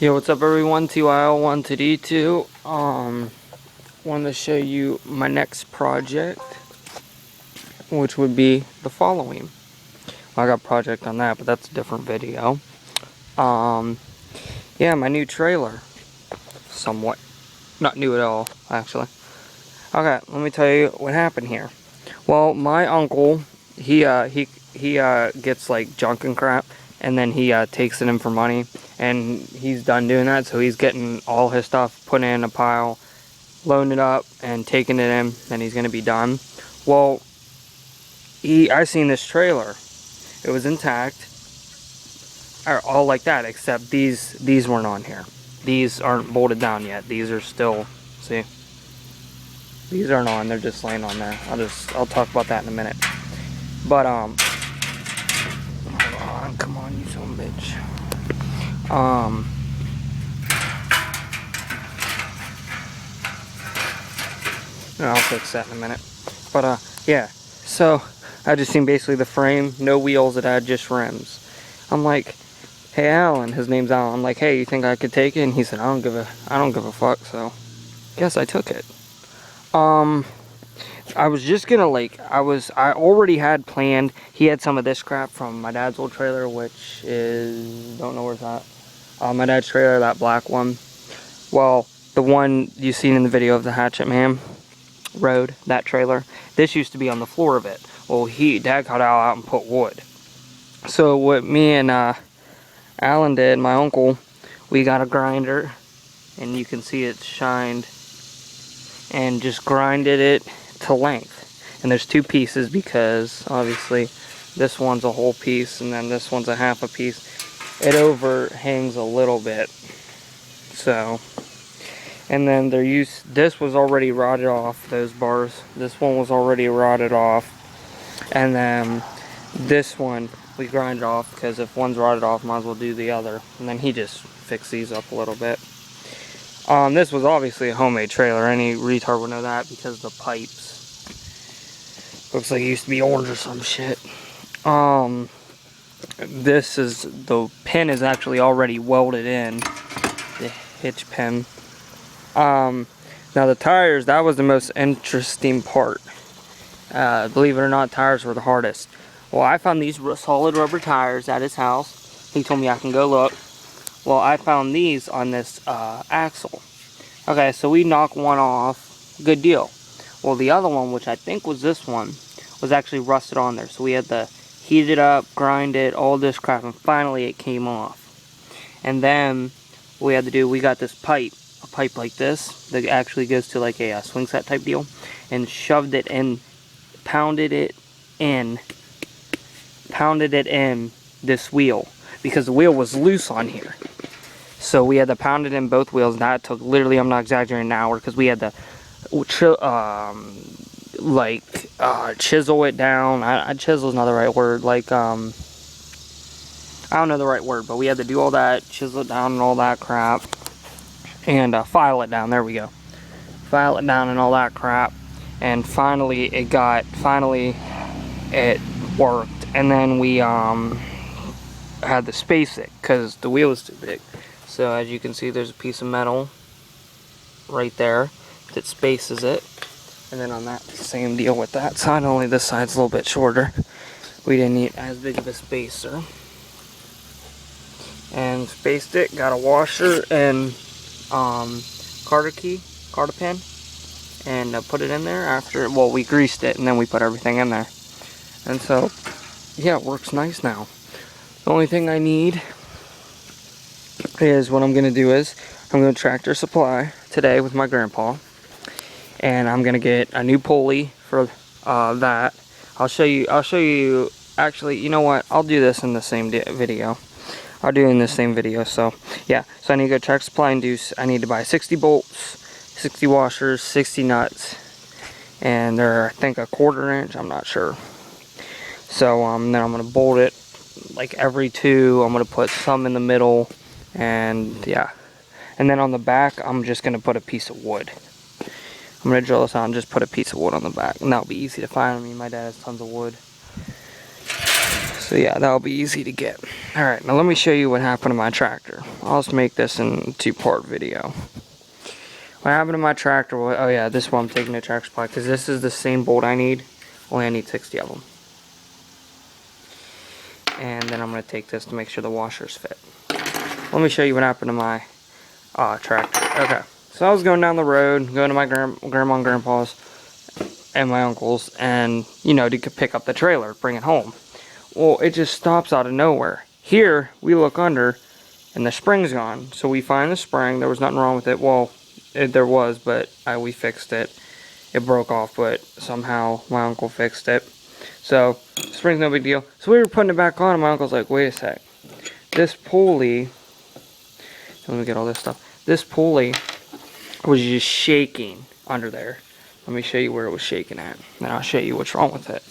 Yo, what's up everyone? TYL1 to D2. Wanted to show you my next project, which would be the following. Well, I got a project on that, but that's a different video. Yeah, my new trailer. Somewhat. Not new at all, actually. Okay, let me tell you what happened here. Well, my uncle, he gets like junk and crap, and then he takes it in for money, and he's done doing that, so he's getting all his stuff put in a pile, loading it up, and taking it in, and he's gonna be done. Well, I seen this trailer. It was intact, all like that, except these weren't on here. These aren't bolted down yet. These are still, see? These aren't on, they're just laying on there. I'll talk about that in a minute. But, hold on, come on, you son of a bitch. I'll fix that in a minute. But, yeah, so, I just seen basically the frame, no wheels, it had just rims. I'm like, hey Alan, his name's Alan. I'm like, hey, you think I could take it? And he said, I don't give a fuck, so, guess I took it. I was just gonna I already had planned, he had some of this crap from my dad's old trailer, which is, don't know where it's at. My dad's trailer, that black one. Well, the one you seen in the video of the Hatchet Man Road, that trailer, this used to be on the floor of it. Well, Dad cut out and put wood. So what me and Alan did, my uncle, we got a grinder, and you can see it's shined, and just grinded it to length. And there's two pieces because obviously this one's a whole piece and then this one's a half a piece. It overhangs a little bit. So, and then this was already rotted off, those bars. This one was already rotted off. And then this one we grind off because if one's rotted off, might as well do the other. And then he just fixed these up a little bit. This was obviously a homemade trailer. Any retard would know that because the pipes. Looks like it used to be orange or some shit. The pin is actually already welded in. The hitch pin. Now the tires, that was the most interesting part. Believe it or not, tires were the hardest. Well, I found these solid rubber tires at his house. He told me I can go look. Well, I found these on this axle. Okay, so we knocked one off. Good deal. Well, the other one, which I think was this one, was actually rusted on there. So we had to heat it up, grind it, all this crap, and finally it came off. And then what we had to do, we got this pipe, a pipe like this, that actually goes to like a swing set type deal, and shoved it in, pounded it in this wheel. Because the wheel was loose on here. So we had to pound it in both wheels. And that took literally, I'm not exaggerating, an hour. Because we had to chisel it down. Chisel's not the right word. I don't know the right word. But we had to do all that, chisel it down and all that crap. And file it down. There we go. File it down and all that crap. And finally it worked. And then we had to space it because the wheel was too big. So as you can see, there's a piece of metal right there that spaces it. And then on that same deal with that side, only this side's a little bit shorter. We didn't need as big of a spacer. And spaced it, got a washer and carter pin, and put it in there after, well, we greased it and then we put everything in there. And so, yeah, it works nice now. The only thing I need is, what I'm going to do is, I'm going to Tractor Supply today with my grandpa. And I'm going to get a new pulley for that. I'll show you, actually, you know what, I'll do this in the same video. I'll do it in the same video, so, yeah. So I need to go to Tractor Supply and I need to buy 60 bolts, 60 washers, 60 nuts. And they're, I think, a 1/4 inch, I'm not sure. So, then I'm going to bolt it like every two. I'm going to put some in the middle, and yeah. And then on the back, I'm just going to put a piece of wood. I'm going to drill this out and just put a piece of wood on the back, and that'll be easy to find. I mean, my dad has tons of wood. So yeah, that'll be easy to get. Alright, now let me show you what happened to my tractor. I'll just make this in a 2-part video. What happened to my tractor was, oh yeah, this is why I'm taking the Tractor Supply, because this is the same bolt I need, only I need 60 of them. And then I'm going to take this to make sure the washers fit. Let me show you what happened to my tractor. Okay, so I was going down the road, going to my grandma and grandpa's and my uncle's, and you know, to pick up the trailer, bring it home. Well, it just stops out of nowhere. Here, we look under, and the spring's gone. So we find the spring. There was nothing wrong with it. Well, there was, but we fixed it. It broke off, but somehow my uncle fixed it. So, spring's no big deal. So we were putting it back on, and my uncle's like, wait a sec. This pulley, let me get all this stuff. This pulley was just shaking under there. Let me show you where it was shaking at, and I'll show you what's wrong with it.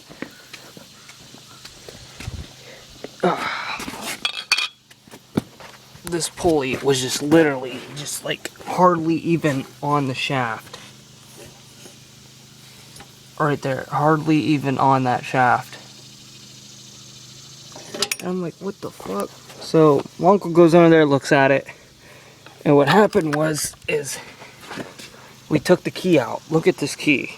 This pulley was just literally, just like hardly even on the shaft. Right there, hardly even on that shaft. And I'm like, what the fuck? So my uncle goes under there, looks at it, and what happened is we took the key out. Look at this key.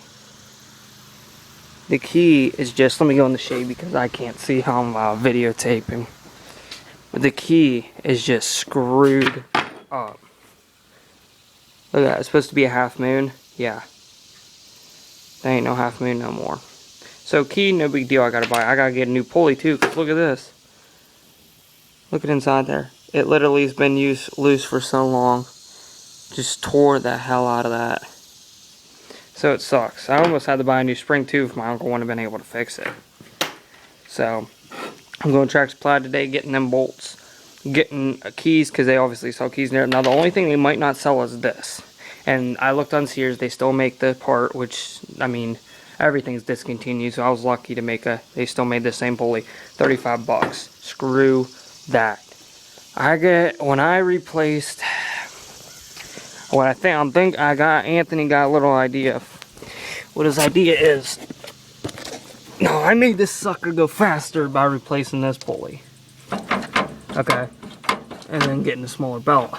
The key is just, let me go in the shade because I can't see how I'm videotaping. But the key is just screwed up. Look at that, it's supposed to be a half moon. Yeah. That ain't no half moon no more. So key, no big deal, I gotta buy. I gotta get a new pulley too, because look at this. Look at inside there. It literally has been loose for so long. Just tore the hell out of that. So it sucks. I almost had to buy a new spring too if my uncle wouldn't have been able to fix it. So I'm going to Tractor Supply today, getting them bolts, getting keys, because they obviously sell keys in there. Now the only thing they might not sell is this. And I looked on Sears, they still make the part, which, I mean, everything's discontinued, so I was lucky to they still made the same pulley, 35 bucks. Screw that. When I replaced, Anthony got a little idea of what his idea is. No, I made this sucker go faster by replacing this pulley. Okay. And then getting a smaller belt.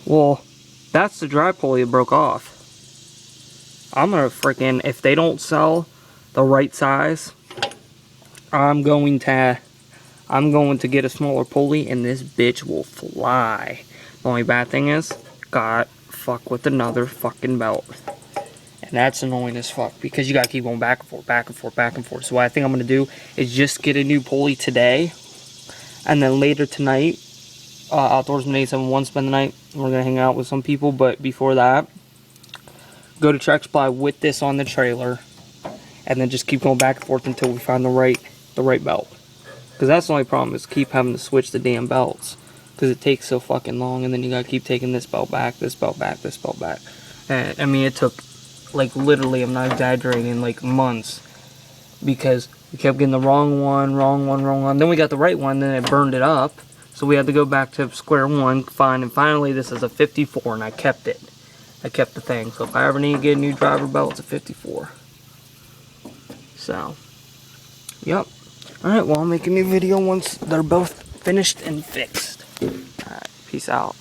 Well, that's the dry pulley that broke off. I'm gonna freaking, if they don't sell the right size, I'm going to get a smaller pulley and this bitch will fly. The only bad thing is, got fuck with another fucking belt. And that's annoying as fuck because you gotta keep going back and forth, back and forth, back and forth. So what I think I'm gonna do is just get a new pulley today, and then later tonight, Outdoorsman 871 spend the night. We're gonna hang out with some people, but before that, go to Tractor Supply with this on the trailer, and then just keep going back and forth until we find the right belt. Because that's the only problem, is keep having to switch the damn belts. Because it takes so fucking long, and then you gotta keep taking this belt back, this belt back, this belt back. And I mean, it took, like, literally, I'm not exaggerating, like, months. Because we kept getting the wrong one. Then we got the right one, then it burned it up. So we had to go back to square one, and finally this is a 54, and I kept it. I kept the thing. So if I ever need to get a new driver belt, it's a 54. So, yep. Alright, well, I'll make a new video once they're both finished and fixed. Alright, peace out.